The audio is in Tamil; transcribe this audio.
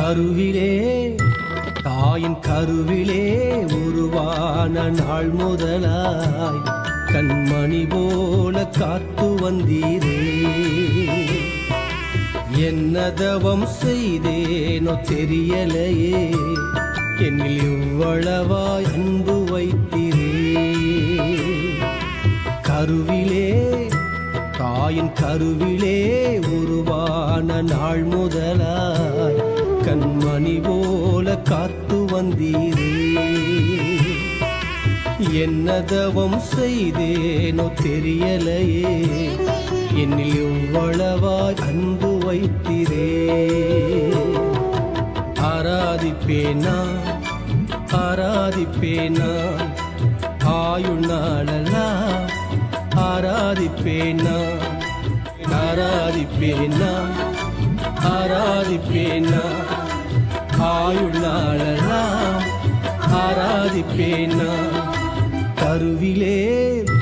கருவிலே தாயின் கருவிலே உருவான நாள் முதலாய் கண்மணி போல காத்து வந்தீரே. என்ன தவம் செய்தேனோ தெரியலையே, என்னில் இவ்வளவாய் அன்பு வைத்தீரே. கருவிலே தாயின் கருவிலே உருவான நாள் முதலாய் கண்மணி போல காத்து வந்தீரே. என்ன தவம் செய்தேனோ தெரியலையே, என்னில் இவ்வளவாய் அன்பு வைத்தீரே. ஆராதிப்பேனா ஆராதிப்பேனா ஆயுள் நாளெல்லாம் ஆராதிப்பேனா ஆராதிப்பேனா ஆராதிப்பேனா ஆயுள் நாளெல்லாம் ஆராதிப்பேனா. கருவிலே